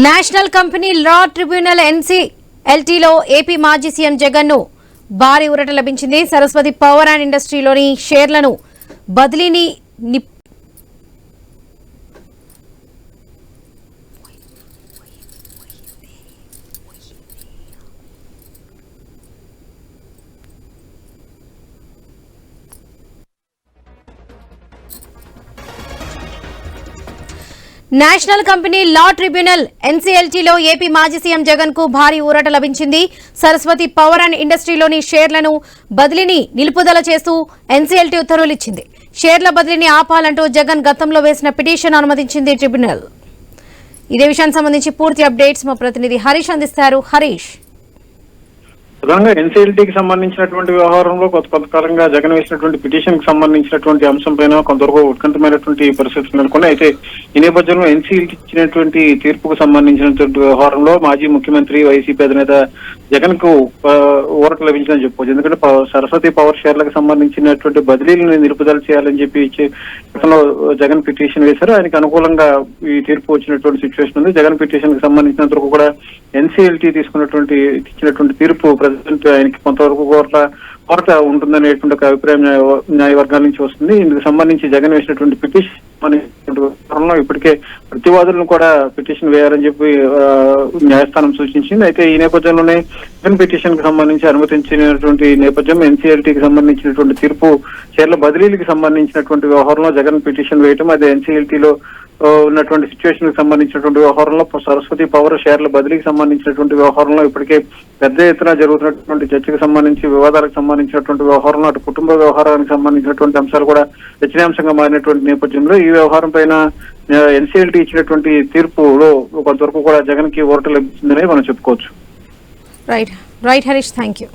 National company law tribunal ఎన్సీఎల్టీలో AP మాజీ CM Jagan ను భారీ ఊరట లభించింది. సరస్వతి పవర్ అండ్ ఇండస్ట్రీలోని షేర్లను బదిలీని నేషనల్ కంపెనీ లా ట్రిబ్యునల్ ఎన్సీఎల్టీలో ఏపీ మాజీ సీఎం జగన్ కు భారీ ఊరట లభించింది. సరస్వతి పవర్ అండ్ ఇండస్ట్రీలోని షేర్లను బదిలీని నిలుపుదల చేస్తూ ఎన్సీఎల్టీ ఉత్తర్వులు ఇచ్చింది. షేర్ల బదిలీని ఆపాలంటూ జగన్ గతంలో వేసిన పిటిషన్ అనుమతించింది ట్రిబ్యునల్. ఇదే విషయానికి సంబంధించి పూర్తి అప్డేట్స్ మా ప్రతినిధి హరీష్ అందిస్తారు. హరీష్, ప్రధానంగా ఎన్సీఎల్టీకి సంబంధించినటువంటి వ్యవహారంలో కొంతకాలంగా జగన్ వేసినటువంటి పిటిషన్ కి సంబంధించినటువంటి అంశం పైన కొంతవరకు ఉత్కంఠమైనటువంటి పరిస్థితులు నెలకొన్నాయి. అయితే ఈ నేపథ్యంలో ఎన్సీఎల్టీ ఇచ్చినటువంటి తీర్పుకు సంబంధించినటువంటి వ్యవహారంలో మాజీ ముఖ్యమంత్రి వైసీపీ అధినేత జగన్ కు ఊరట లభించిందని చెప్పుకోవచ్చు. ఎందుకంటే సరస్వతి పవర్ షేర్లకు సంబంధించినటువంటి బదిలీలను నిలుపుదల చేయాలని చెప్పి గతంలో జగన్ పిటిషన్ వేశారు. ఆయనకు అనుకూలంగా ఈ తీర్పు వచ్చినటువంటి సిచ్యువేషన్ ఉంది. జగన్ పిటిషన్ కి సంబంధించినంత వరకు కూడా ఎన్సీఎల్టీ ఇచ్చినటువంటి తీర్పు ప్రెసిడెంట్ ఆయనకి కొంతవరకు కొరత ఉంటుందనేటువంటి ఒక అభిప్రాయం న్యాయ వర్గాల నుంచి వస్తుంది. ఇందుకు సంబంధించి జగన్ వేసినటువంటి పిటిషన్ ఇప్పటికే ప్రతివాదులను కూడా పిటిషన్ వేయాలని చెప్పి న్యాయస్థానం సూచించింది. అయితే ఈ నేపథ్యంలోనే జగన్ పిటిషన్ కి సంబంధించి అనుమతించినటువంటి నేపథ్యం ఎన్సీఎల్టీకి సంబంధించినటువంటి తీర్పు షేర్ల బదిలీలకు సంబంధించినటువంటి వ్యవహారంలో జగన్ పిటిషన్ వేయటం, అదే ఎన్సీఎల్టీలో ఉన్నటువంటి సిచ్యువేషన్ కి సంబంధించినటువంటి వ్యవహారంలో సరస్వతి పవర్ షేర్ల బదిలీకి సంబంధించినటువంటి వ్యవహారంలో ఇప్పటికే పెద్ద ఎత్తున జరుగుతున్నటువంటి చర్చకు సంబంధించి వివాదాలకు సంబంధించినటువంటి వ్యవహారంలో అటు కుటుంబ వ్యవహారానికి సంబంధించినటువంటి అంశాలు కూడా చర్చనీయాంశంగా మారినటువంటి నేపథ్యంలో ఈ వ్యవహారం పైన ఎన్సీఎల్టీ ఇచ్చినటువంటి తీర్పులో కొంతవరకు కూడా జగన్ కి ఊరట లభించిందని మనం చెప్పుకోవచ్చు. Right Harish, thank you.